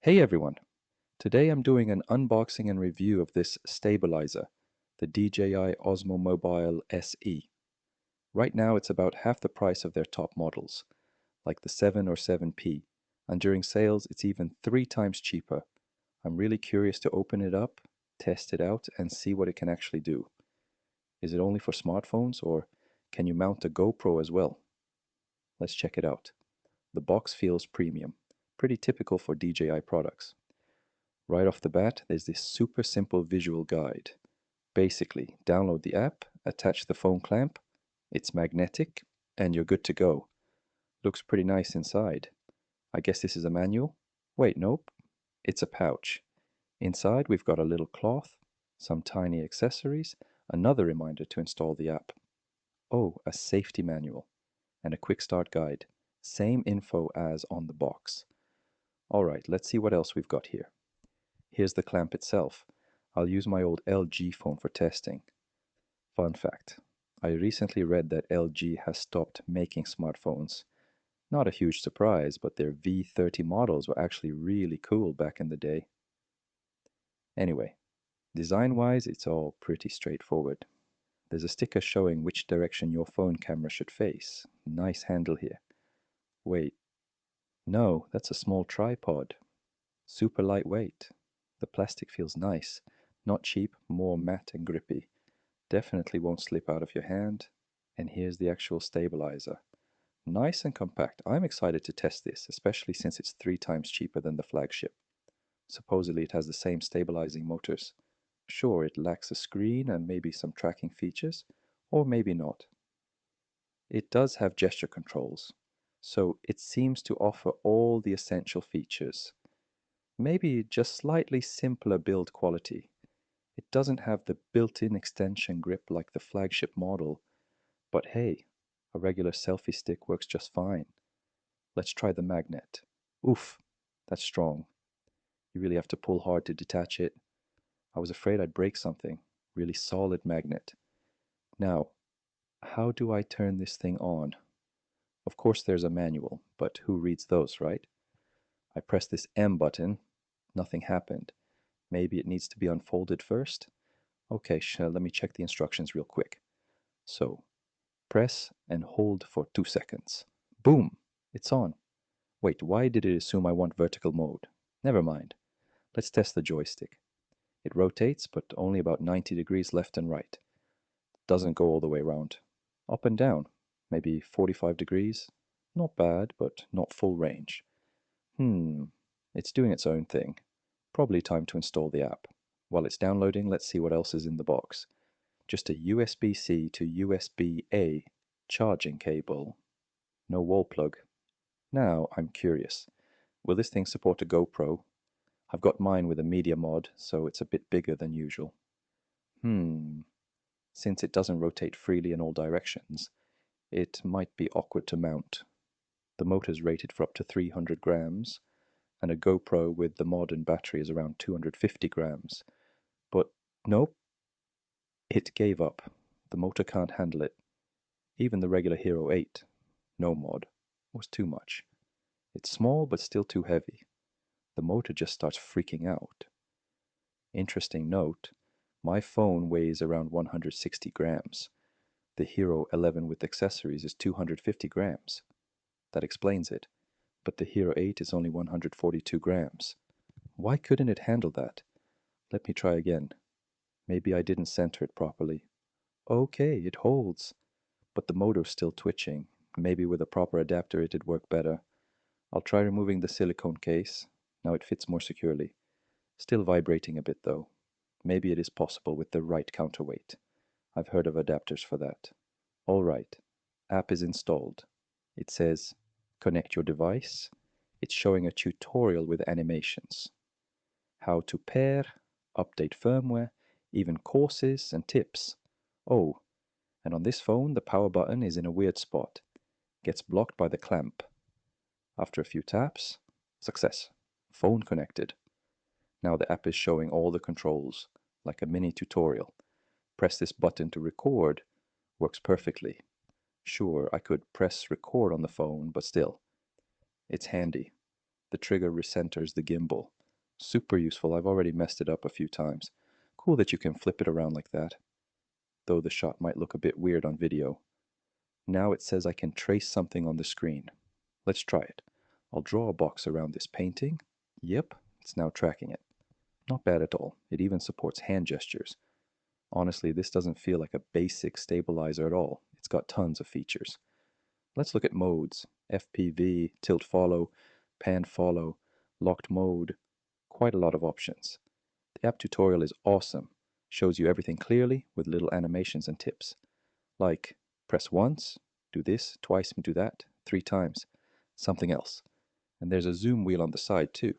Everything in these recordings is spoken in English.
Hey everyone! Today I'm doing an unboxing and review of this stabilizer, the DJI Osmo Mobile SE. Right now it's about half the price of their top models, like the 7 or 7P, and during sales it's even 3 times cheaper. I'm really curious to open it up, test it out, and see what it can actually do. Is it only for smartphones, or can you mount a GoPro as well? Let's check it out. The box feels premium, pretty typical for DJI products. Right off the bat, there's this super simple visual guide. Basically, download the app, attach the phone clamp, it's magnetic, and you're good to go. Looks pretty nice inside. I guess this is a manual? Wait, nope. It's a pouch. Inside, we've got a little cloth, some tiny accessories, another reminder to install the app. Oh, a safety manual, and a quick start guide. Same info as on the box. Alright, let's see what else we've got here. Here's the clamp itself. I'll use my old LG phone for testing. Fun fact, I recently read that LG has stopped making smartphones. Not a huge surprise, but their V30 models were actually really cool back in the day. Anyway, design-wise, it's all pretty straightforward. There's a sticker showing which direction your phone camera should face. Nice handle here. Wait, no, that's a small tripod. Super lightweight. The plastic feels nice. Not cheap, more matte and grippy. Definitely won't slip out of your hand. And here's the actual stabilizer. Nice and compact. I'm excited to test this, especially since it's 3 times cheaper than the flagship. Supposedly it has the same stabilizing motors. Sure, it lacks a screen and maybe some tracking features, or maybe not. It does have gesture controls, so it seems to offer all the essential features. Maybe just slightly simpler build quality. It doesn't have the built-in extension grip like the flagship model, but hey, a regular selfie stick works just fine. Let's try the magnet. Oof, that's strong. You really have to pull hard to detach it. I was afraid I'd break something. Really solid magnet. Now, how do I turn this thing on? Of course there's a manual, but who reads those, right? I press this M button. Nothing happened. Maybe it needs to be unfolded first? Okay, let me check the instructions real quick. So, press and hold for 2 seconds. Boom! It's on. Wait, why did it assume I want vertical mode? Never mind. Let's test the joystick. It rotates, but only about 90 degrees left and right. Doesn't go all the way around. Up and down, maybe 45 degrees. Not bad, but not full range. It's doing its own thing. Probably time to install the app. While it's downloading, let's see what else is in the box. Just a USB-C to USB-A charging cable. No wall plug. Now I'm curious. Will this thing support a GoPro? I've got mine with a media mod, so it's a bit bigger than usual. Since it doesn't rotate freely in all directions, it might be awkward to mount. The motor's rated for up to 300 grams, and a GoPro with the mod and battery is around 250 grams. But nope, it gave up. The motor can't handle it. Even the regular Hero 8, no mod, was too much. It's small but still too heavy. The motor just starts freaking out. Interesting note, my phone weighs around 160 grams. The Hero 11 with accessories is 250 grams. That explains it. But the Hero 8 is only 142 grams. Why couldn't it handle that? Let me try again. Maybe I didn't center it properly. Okay, it holds. But the motor's still twitching. Maybe with a proper adapter it'd work better. I'll try removing the silicone case. Now it fits more securely. Still vibrating a bit though. Maybe it is possible with the right counterweight. I've heard of adapters for that. Alright, app is installed. It says, connect your device. It's showing a tutorial with animations. How to pair, update firmware, even courses and tips. Oh, and on this phone the power button is in a weird spot. Gets blocked by the clamp. After a few taps, success. Phone connected. Now the app is showing all the controls, like a mini tutorial. Press this button to record. Works perfectly. Sure, I could press record on the phone, but still. It's handy. The trigger recenters the gimbal. Super useful. I've already messed it up a few times. Cool that you can flip it around like that, though the shot might look a bit weird on video. Now it says I can trace something on the screen. Let's try it. I'll draw a box around this painting. Yep, it's now tracking it. Not bad at all. It even supports hand gestures. Honestly, this doesn't feel like a basic stabilizer at all. It's got tons of features. Let's look at modes. FPV, tilt follow, pan follow, locked mode. Quite a lot of options. The app tutorial is awesome. Shows you everything clearly with little animations and tips. Like, press once, do this, twice, do that, 3 times. Something else. And there's a zoom wheel on the side too.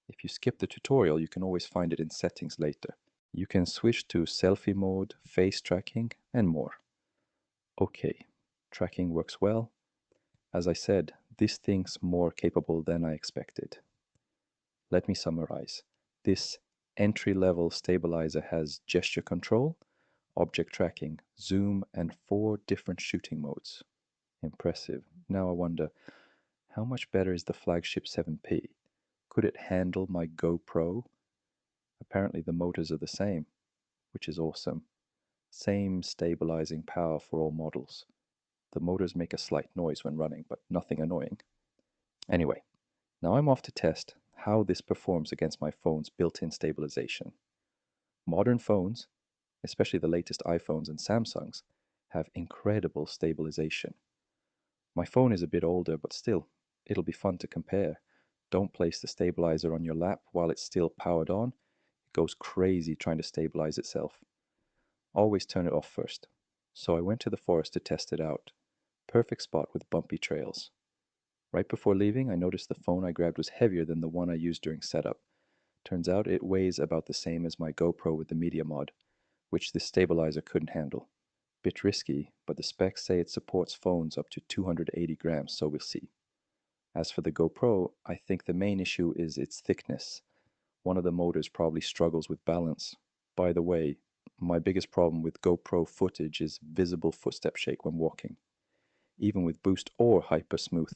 If you skip the tutorial, you can always find it in settings later. You can switch to selfie mode, face tracking, and more. Okay, tracking works well. As I said, this thing's more capable than I expected. Let me summarize. This entry-level stabilizer has gesture control, object tracking, zoom, and 4 different shooting modes. Impressive. Now I wonder, how much better is the flagship 7P? Could it handle my GoPro? Apparently the motors are the same, which is awesome. Same stabilizing power for all models. The motors make a slight noise when running, but nothing annoying. Anyway, now I'm off to test how this performs against my phone's built-in stabilization. Modern phones, especially the latest iPhones and Samsungs, have incredible stabilization. My phone is a bit older, but still, it'll be fun to compare. Don't place the stabilizer on your lap while it's still powered on. It goes crazy trying to stabilize itself. Always turn it off first. So I went to the forest to test it out. Perfect spot with bumpy trails. Right before leaving, I noticed the phone I grabbed was heavier than the one I used during setup. Turns out it weighs about the same as my GoPro with the media mod, which this stabilizer couldn't handle. Bit risky, but the specs say it supports phones up to 280 grams, so we'll see. As for the GoPro, I think the main issue is its thickness. One of the motors probably struggles with balance. By the way, my biggest problem with GoPro footage is visible footstep shake when walking. Even with boost or hyper smooth,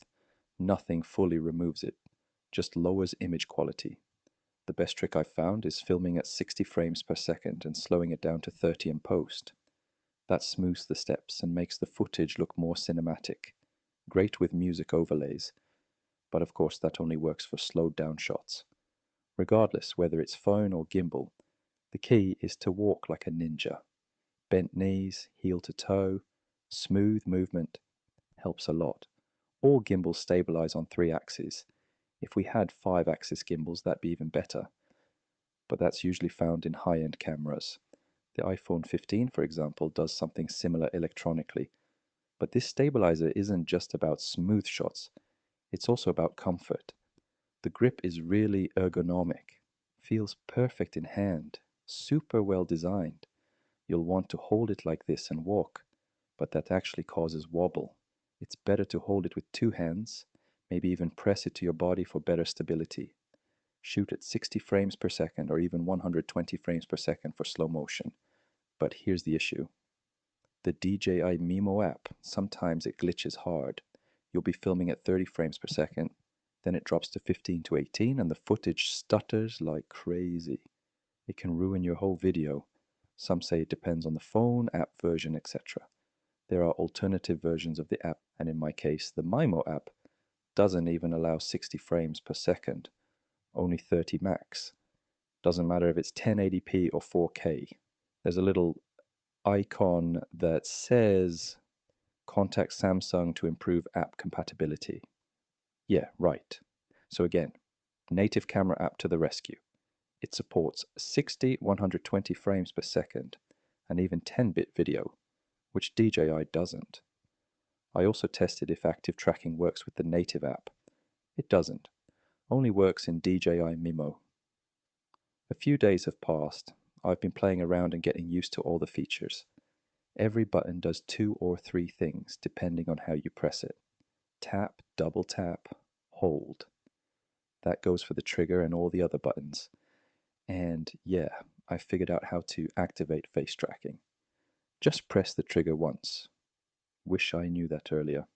nothing fully removes it, just lowers image quality. The best trick I've found is filming at 60 frames per second and slowing it down to 30 in post. That smooths the steps and makes the footage look more cinematic. Great with music overlays, but of course that only works for slowed down shots. Regardless whether it's phone or gimbal, the key is to walk like a ninja. Bent knees, heel to toe, smooth movement helps a lot. All gimbals stabilize on 3 axes. If we had 5-axis gimbals, that'd be even better. But that's usually found in high-end cameras. The iPhone 15, for example, does something similar electronically. But this stabilizer isn't just about smooth shots, it's also about comfort. The grip is really ergonomic, feels perfect in hand, super well designed. You'll want to hold it like this and walk, but that actually causes wobble. It's better to hold it with 2 hands, maybe even press it to your body for better stability. Shoot at 60 frames per second or even 120 frames per second for slow motion. But here's the issue. The DJI Mimo app, sometimes it glitches hard. You'll be filming at 30 frames per second, then it drops to 15 to 18 and the footage stutters like crazy. It can ruin your whole video. Some say it depends on the phone, app version, etc. There are alternative versions of the app, and in my case, the Mimo app doesn't even allow 60 frames per second, only 30 max. Doesn't matter if it's 1080p or 4K. There's a little icon that says contact Samsung to improve app compatibility. Yeah, right. So again, native camera app to the rescue. It supports 60, 120 frames per second, and even 10-bit video, which DJI doesn't. I also tested if active tracking works with the native app. It doesn't. Only works in DJI Mimo. A few days have passed. I've been playing around and getting used to all the features. Every button does 2 or 3 things depending on how you press it. Tap, double tap, hold. That goes for the trigger and all the other buttons. And yeah, I figured out how to activate face tracking. Just press the trigger once. Wish I knew that earlier.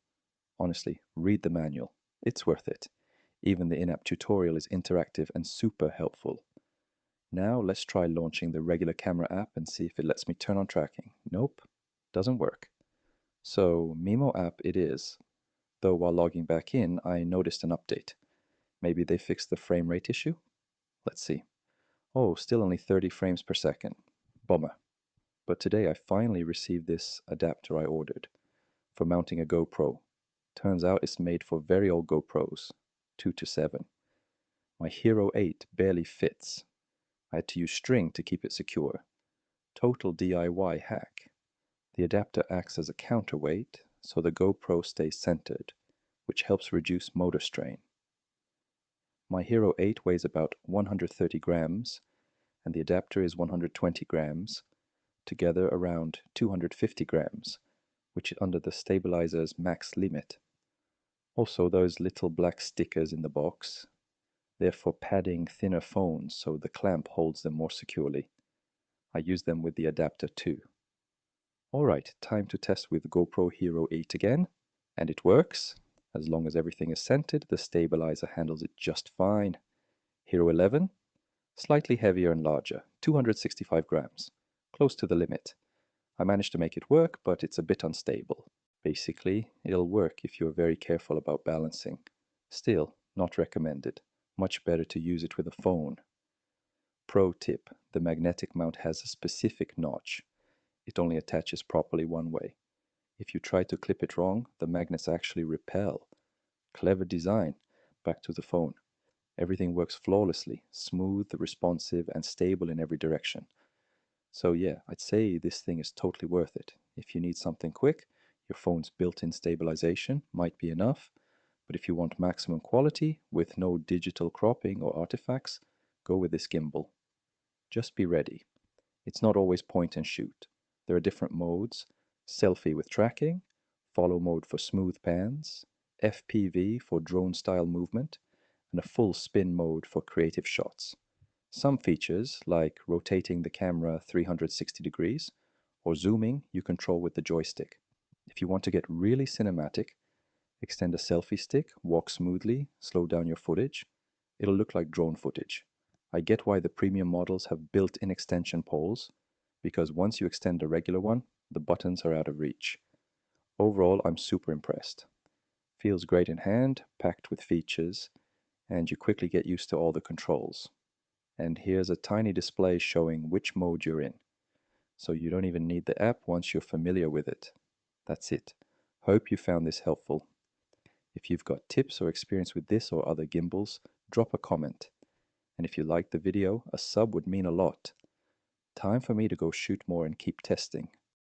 Honestly, read the manual. It's worth it. Even the in-app tutorial is interactive and super helpful. Now let's try launching the regular camera app and see if it lets me turn on tracking. Nope, doesn't work. So Mimo app it is, though while logging back in I noticed an update. Maybe they fixed the frame rate issue? Let's see. Oh, still only 30 frames per second. Bummer. But today I finally received this adapter I ordered for mounting a GoPro. Turns out it's made for very old GoPros, 2 to 7. My Hero 8 barely fits. I had to use string to keep it secure. Total DIY hack. The adapter acts as a counterweight, so the GoPro stays centered, which helps reduce motor strain. My Hero 8 weighs about 130 grams, and the adapter is 120 grams, together around 250 grams, which is under the stabilizer's max limit. Also, those little black stickers in the box, they're for padding thinner phones so the clamp holds them more securely. I use them with the adapter too. Alright, time to test with GoPro Hero 8 again, and it works. As long as everything is centered, the stabilizer handles it just fine. Hero 11, slightly heavier and larger, 265 grams, close to the limit. I managed to make it work, but it's a bit unstable. Basically, it'll work if you're very careful about balancing. Still, not recommended. Much better to use it with a phone. Pro tip, the magnetic mount has a specific notch. It only attaches properly one way. If you try to clip it wrong, the magnets actually repel. Clever design. Back to the phone. Everything works flawlessly, smooth, responsive, and stable in every direction. So yeah, I'd say this thing is totally worth it. If you need something quick, your phone's built-in stabilization might be enough, but if you want maximum quality with no digital cropping or artifacts, go with this gimbal. Just be ready. It's not always point and shoot. There are different modes: selfie with tracking, follow mode for smooth pans, FPV for drone-style movement, and a full spin mode for creative shots. Some features, like rotating the camera 360 degrees or zooming, you control with the joystick. If you want to get really cinematic, extend a selfie stick, walk smoothly, slow down your footage. It'll look like drone footage. I get why the premium models have built-in extension poles, because once you extend the regular one, the buttons are out of reach. Overall, I'm super impressed. Feels great in hand, packed with features, and you quickly get used to all the controls. And here's a tiny display showing which mode you're in. So you don't even need the app once you're familiar with it. That's it. Hope you found this helpful. If you've got tips or experience with this or other gimbals, drop a comment. And if you liked the video, a sub would mean a lot. Time for me to go shoot more and keep testing.